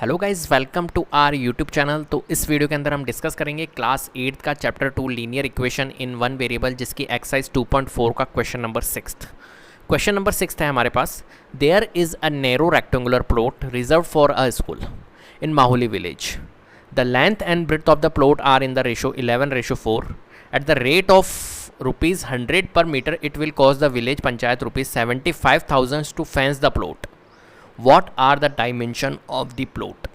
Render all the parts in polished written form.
Hello guys, welcome to our YouTube channel. तो इस video के अंदर हम डिस्कस करेंगे क्लास 8 का chapter 2 linear equation in one variable, जिसकी एक्सरसाइज 2.4 का क्वेश्चन नंबर 6। क्वेश्चन नंबर 6 है हमारे पास। There is a narrow rectangular plot reserve for a school in Mahuli village. The length and breadth of the plot are in the ratio 11:4। At the rate of ₹100 per metre it will cost the village panchayat ₹75,000 to fence the plot. What are the dimension of the plot.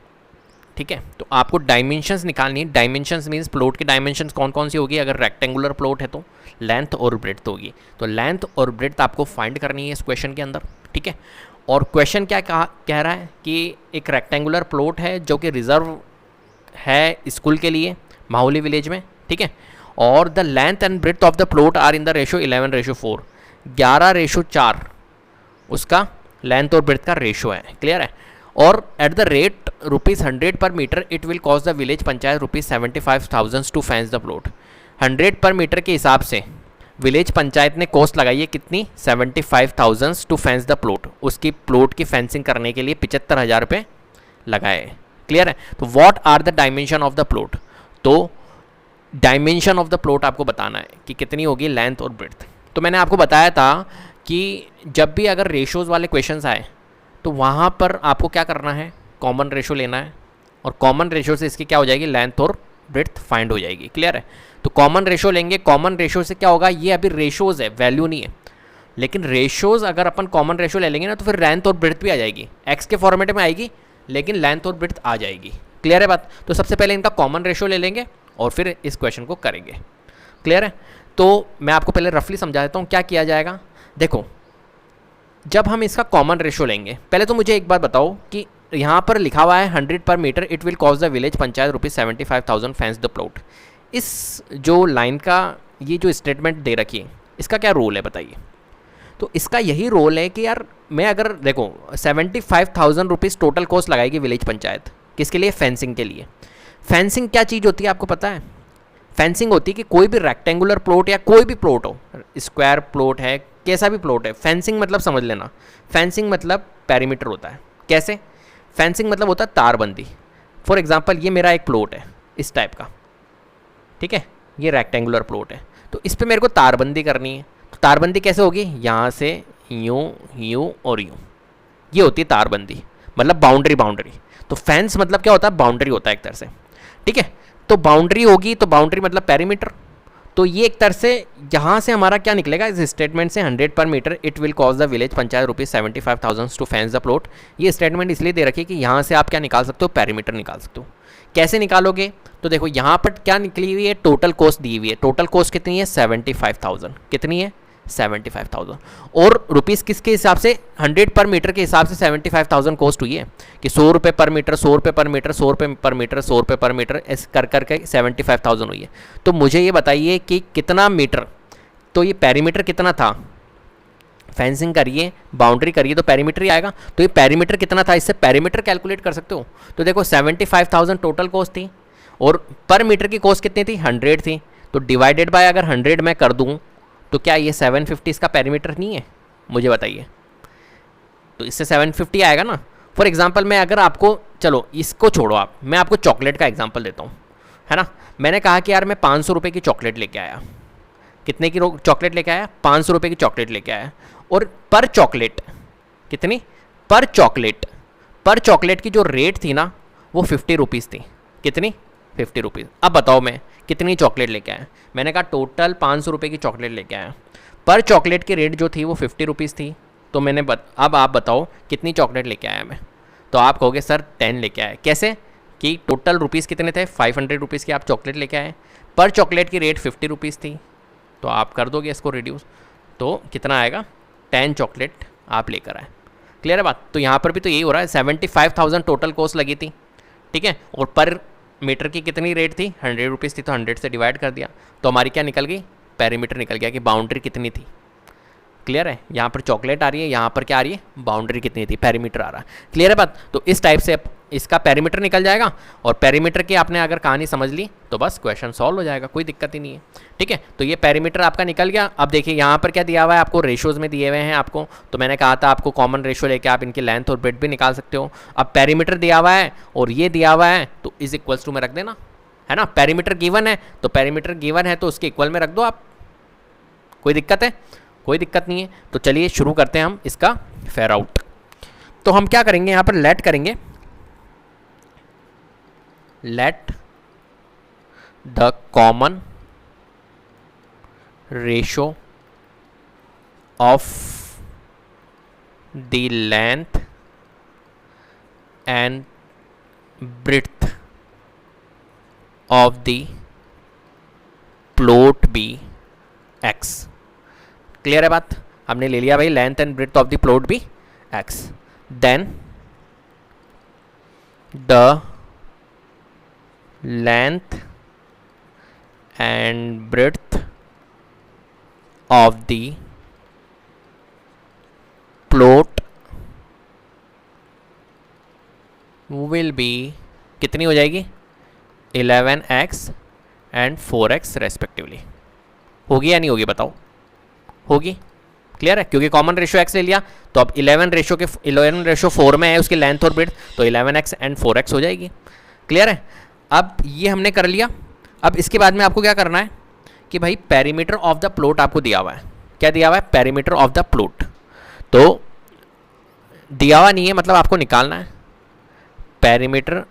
ठीक है, तो आपको dimensions निकालनी है। Dimensions means plot की dimensions कौन कौन सी होगी। अगर रेक्टेंगुलर प्लॉट है तो लेंथ और ब्रेड्थ होगी, तो लेंथ और ब्रेड्थ आपको फाइंड करनी है इस क्वेश्चन के अंदर। ठीक है, और क्वेश्चन क्या कह रहा है कि एक रेक्टेंगुलर प्लॉट है जो कि रिजर्व है स्कूल के लिए माहुली विलेज में। ठीक है, और the length and breadth of the plot are in the ratio 11:4। 11:4 उसका लेंथ और ब्रेड्थ का रेशो है। क्लियर है। और eight the rate ₹100 per metre it will cost the village panchayat ₹75,000 to fence the plot. 100 per metre के हिसाब से village panchayat ने कॉस्ट लगाई है कितनी, 75,000 टू फेंस द प्लॉट। उसकी प्लॉट की फेंसिंग करने के लिए 75,000 रुपये लगाए। क्लियर है। तो what are the dimension of the plot. तो डायमेंशन ऑफ द प्लॉट आपको बताना है कि कितनी होगी लेंथ और ब्रेड्थ। तो मैंने आपको बताया था कि जब भी अगर रेशोज़ वाले क्वेश्चंस आए तो वहाँ पर आपको क्या करना है, कॉमन रेशो लेना है, और कॉमन रेशो से इसकी क्या हो जाएगी, लेंथ और ब्रेड्थ फाइंड हो जाएगी। क्लियर है। तो कॉमन रेशो लेंगे। कॉमन रेशो से क्या होगा, ये अभी रेशोज़ है, वैल्यू नहीं है, लेकिन रेशोज़ अगर अपन कॉमन रेशो ले लेंगे ना तो फिर लेंथ और ब्रेड्थ भी आ जाएगी। एक्स के फॉर्मेट में आएगी लेकिन लेंथ और ब्रेड्थ आ जाएगी। क्लियर है बात। तो सबसे पहले इनका कॉमन रेशो ले लेंगे और फिर इस क्वेश्चन को करेंगे। क्लियर है। तो मैं आपको पहले रफली समझा देता हूँ क्या किया जाएगा। देखो, जब हम इसका कॉमन रेशो लेंगे, पहले तो मुझे एक बात बताओ कि यहाँ पर लिखा हुआ है 100 per metre it will cost the village panchayat ₹75,000 fence the plot. इस जो लाइन का ये जो स्टेटमेंट दे रखी है, इसका क्या रोल है बताइए। तो इसका यही रोल है कि यार मैं अगर देखो 75,000 रुपीज़ टोटल कॉस्ट लगाएगी विलेज पंचायत, किसके लिए, फेंसिंग के लिए। फेंसिंग क्या चीज़ होती है आपको पता है। फेंसिंग होती है कि कोई भी रेक्टेंगुलर प्लॉट या कोई भी प्लॉट हो, स्क्वायर प्लॉट है, कैसा भी प्लॉट है, फेंसिंग मतलब समझ लेना, फेंसिंग मतलब पेरीमीटर होता है। कैसे, फेंसिंग मतलब होता है तारबंदी। फॉर एग्जांपल ये मेरा एक प्लॉट है इस टाइप का, ठीक है, ये रेक्टेंगुलर प्लॉट है, तो इस पर मेरे को तारबंदी करनी है। तो तारबंदी कैसे होगी, यहाँ से यूँ यूँ और यूँ, ये होती है तारबंदी, मतलब बाउंड्री। तो फेंस मतलब क्या होता है, बाउंड्री होता है एक तरह से। ठीक है, तो बाउंड्री होगी, तो बाउंड्री मतलब पेरीमीटर। तो ये एक तरह से यहाँ से हमारा क्या निकलेगा इस स्टेटमेंट से, 100 per metre it will cost the village panchayat ₹75,000 to fence the plot. ये स्टेटमेंट इसलिए दे रखी है कि यहाँ से आप क्या निकाल सकते हो, पेरीमीटर निकाल सकते हो। कैसे निकालोगे, तो देखो यहाँ पर क्या निकली हुई है, टोटल कॉस्ट दी हुई है। टोटल कॉस्ट कितनी है, 75,000। कितनी है, 75,000। और रुपीज़ किसके हिसाब से, 100 पर मीटर के हिसाब से 75,000 कॉस्ट हुई है कि 100 रुपये पर मीटर, 100 रुपये पर मीटर, 100 रुपये पर मीटर, 100 रुपये पर मीटर, ऐसे कर करके 75,000 हुई है। तो मुझे ये बताइए कि कितना मीटर, तो ये पेरीमीटर कितना था, फेंसिंग करिए, बाउंड्री करिए तो पेरीमीटर ही आएगा। तो ये पेरीमीटर कितना था, इससे पेरीमीटर कैलकुलेट कर सकते हो। तो देखो 75,000 टोटल कॉस्ट थी और पर मीटर की कॉस्ट कितनी थी, 100 थी। तो डिवाइडेड बाय अगर 100 मैं कर दूँ तो क्या ये 750 इसका पेरीमीटर नहीं है, मुझे बताइए। तो इससे 750 आएगा ना। फॉर एग्जांपल मैं अगर आपको, चलो इसको छोड़ो आप, मैं आपको चॉकलेट का एग्जांपल देता हूँ, है ना। मैंने कहा कि यार मैं 500 रुपये की चॉकलेट लेके आया। कितने की चॉकलेट लेके आया, 500 रुपये की चॉकलेट लेके आया। और पर चॉकलेट कितनी, पर चॉकलेट की जो रेट थी ना वो 50 रुपीज़ थी। कितनी, 50 रुपीज़। अब बताओ मैं कितनी चॉकलेट लेके आया। मैंने कहा टोटल 500 रुपये की चॉकलेट लेके आया, पर चॉकलेट की रेट जो थी वो 50 रुपीज़ थी। तो मैंने अब आप बताओ कितनी चॉकलेट लेके आया मैं। तो आप कहोगे सर 10 लेके आए। कैसे, कि टोटल रुपीज़ कितने थे, 500 रुपीज़ की आप चॉकलेट लेके आए, पर चॉकलेट की रेट 50 रुपीज़ थी। तो आप कर दोगे इसको रिड्यूस, तो कितना आएगा, 10 चॉकलेट आप लेकर आए। क्लियर है बात। तो यहाँ पर भी तो यही हो रहा है, 75,000 टोटल कॉस्ट लगी थी। ठीक है, और पर मीटर की कितनी रेट थी, 100 रुपीज़ थी, तो 100 से डिवाइड कर दिया तो हमारी क्या निकल गई, पेरीमीटर निकल गया कि बाउंड्री कितनी थी। क्लियर है। यहाँ पर चॉकलेट आ रही है, यहाँ पर क्या आ रही है, बाउंड्री कितनी थी, पेरीमीटर आ रहा है। क्लियर है बात। तो इस टाइप से इसका पेरीमीटर निकल जाएगा और पेरीमीटर की आपने अगर कहानी समझ ली तो बस क्वेश्चन सॉल्व हो जाएगा, कोई दिक्कत ही नहीं है। ठीक है, तो ये पेरीमीटर आपका निकल गया। अब देखिए यहाँ पर क्या दिया हुआ है आपको, रेशोज़ में दिए हुए हैं आपको, तो मैंने कहा था आपको कॉमन रेशो लेके आप इनकी लेंथ और ब्रेड्थ भी निकाल सकते हो। अब पेरीमीटर दिया हुआ है और ये दिया हुआ है तो इज इक्वल्स टू में रख देना, है ना। पेरीमीटर गिवन है तो पेरीमीटर गिवन है तो उसके इक्वल में रख दो आप, कोई दिक्कत है? कोई दिक्कत नहीं है। तो चलिए शुरू करते हैं हम इसका फेयर आउट। तो हम क्या करेंगे यहाँ पर, लेट करेंगे, let the common ratio of the length and breadth of the plot be x. Clear है बात? हमने ले लिया भाई length and breadth of the plot be x, then the length and breadth of the plot will be कितनी हो जाएगी, 11x and 4x respectively. होगी या नहीं होगी बताओ? होगी। क्लियर है, क्योंकि कॉमन रेशो x ले लिया तो अब 11:4 में है उसकी लेंथ और ब्रेड्थ, तो 11x एंड 4x हो जाएगी। क्लियर है, अब ये हमने कर लिया। अब इसके बाद में आपको क्या करना है कि भाई पेरीमीटर ऑफ द प्लॉट आपको दिया हुआ है। क्या दिया हुआ है? Perimeter of the plot. तो दिया हुआ नहीं है मतलब आपको निकालना है पेरीमीटर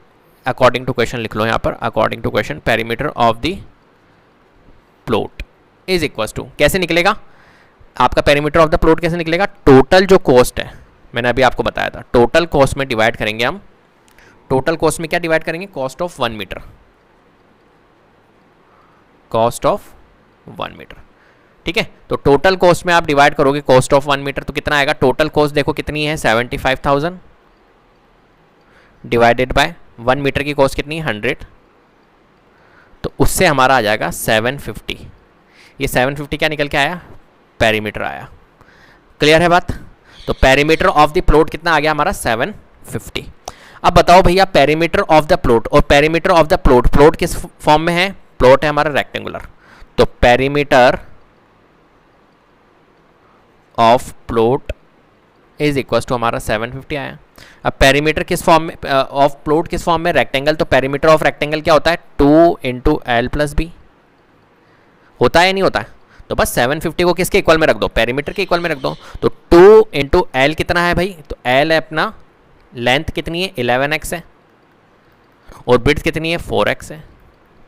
अकॉर्डिंग टू क्वेश्चन, लिख लो यहाँ पर, according to question perimeter of the plot is equal to, कैसे निकलेगा आपका पेरीमीटर ऑफ द प्लॉट? कैसे निकलेगा? टोटल जो कॉस्ट है, मैंने अभी आपको बताया था, टोटल कॉस्ट में डिवाइड करेंगे हम। टोटल कॉस्ट में क्या डिवाइड करेंगे? Cost of 1 metre, cost of 1 metre. ठीक है, तो टोटल कॉस्ट में आप डिवाइड करोगे कॉस्ट ऑफ 1 मीटर तो कितना आएगा? टोटल कॉस्ट देखो कितनी है, 75,000 डिवाइडेड बाय 1 मीटर की कॉस्ट कितनी है, 100, तो उससे हमारा आ जाएगा 750। ये 750 क्या निकल के आया? पेरीमीटर आया। क्लियर है बात? तो पेरीमीटर ऑफ द प्लॉट कितना आ गया हमारा? 750। अब बताओ भैया पेरीमीटर ऑफ द प्लॉट और perimeter of the plot, plot किस फॉर्म में है? प्लॉट है हमारा रेक्टेंगुलर, तो perimeter of plot is equal to हमारा 750 आया। अब पेरीमीटर किस फॉर्म में, ऑफ प्लॉट किस फॉर्म में? रेक्टेंगल, तो पेरीमीटर ऑफ रेक्टेंगल क्या होता है? 2 × L + B होता है या नहीं होता है? तो बस 750 को किसके इक्वल में रख दो? पेरीमीटर के इक्वल में रख दो। तो 2 × L कितना है भाई? तो L है अपना, लेंथ कितनी है? 11x है और ब्रेड्थ कितनी है? 4x है,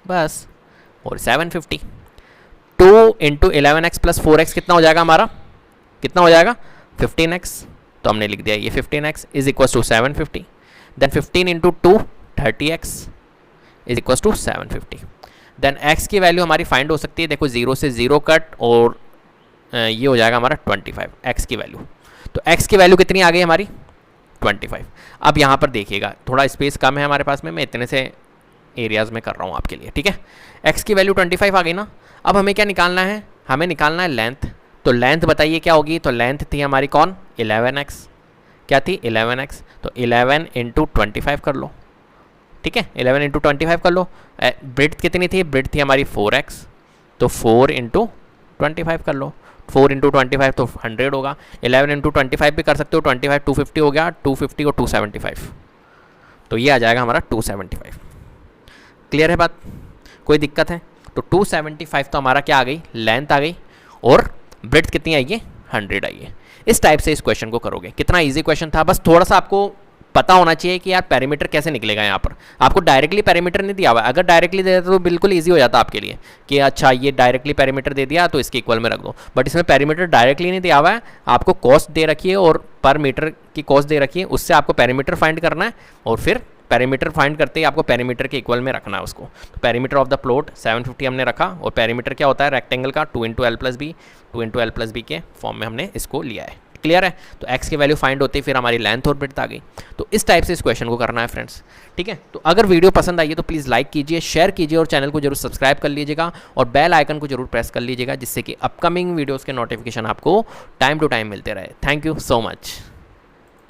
बस। और 750, 2 × 11x + 4x कितना हो जाएगा हमारा? कितना हो जाएगा? 15x। तो हमने लिख दिया ये 15x is equal to 750, then 15 × 2 30x is equal to 750। Then x की वैल्यू हमारी फाइंड हो सकती है, देखो 0 से 0 कट और ये हो जाएगा हमारा 25 x की वैल्यू। तो x की वैल्यू कितनी आ गई हमारी? 25। अब यहाँ पर देखिएगा थोड़ा स्पेस कम है हमारे पास में, मैं इतने से एरियाज़ में कर रहा हूँ आपके लिए। ठीक है, x की वैल्यू 25 आ गई ना। अब हमें क्या निकालना है? हमें निकालना है लेंथ। तो लेंथ बताइए क्या होगी? तो लेंथ थी हमारी कौन? 11x। क्या थी? 11x। तो 11 × 25 कर लो। ठीक है, 11 × 25 कर लो। ब्रेड्थ कितनी थी? ब्रेड्थ थी हमारी 4x, तो 4 × 25 कर लो। 4 × 25 तो 100 होगा। 11 × 25 भी कर सकते हो, 25 250 हो गया, 250 और 275, तो ये आ जाएगा हमारा 275। क्लियर है बात? कोई दिक्कत है? तो 275 तो हमारा क्या आ गई? लेंथ आ गई, और ब्रेड्थ कितनी आई है? 100 आई है। इस टाइप से इस क्वेश्चन को करोगे। कितना इजी क्वेश्चन था, बस थोड़ा सा आपको पता होना चाहिए कि यार पैरामीटर कैसे निकलेगा। यहाँ पर आपको डायरेक्टली पैरामीटर नहीं दिया हुआ, अगर डायरेक्टली दे देता तो बिल्कुल इजी हो जाता आपके लिए कि अच्छा ये डायरेक्टली पैरामीटर दे दिया तो इसके इक्वल में रख दो, बट इसमें पैरामीटर डायरेक्टली नहीं दिया हुआ है, आपको कॉस्ट दे रखी है और पर मीटर की कॉस्ट दे रखी है, उससे आपको पैरामीटर फाइंड करना है और फिर पैरामीटर फाइंड करते ही आपको पैरामीटर के इक्वल में रखना है उसको। तो पैरामीटर ऑफ द प्लॉट 750 हमने रखा, और पैरामीटर क्या होता है? रेक्टेंगल का 2 × L + B, 2 × L + B के फॉर्म में हमने इसको लिया है। क्लियर है? तो x की वैल्यू फाइंड होती है, फिर हमारी लेंथ और ब्रेड्थ आ गई। तो इस टाइप से इस क्वेश्चन को करना है फ्रेंड्स। ठीक है, तो अगर वीडियो पसंद आई है तो प्लीज़ लाइक कीजिए, शेयर कीजिए और चैनल को जरूर सब्सक्राइब कर लीजिएगा और बेल आइकन को जरूर प्रेस कर लीजिएगा, जिससे कि अपकमिंग वीडियोज़ के नोटिफिकेशन आपको टाइम टू टाइम मिलते रहे। Thank you so much.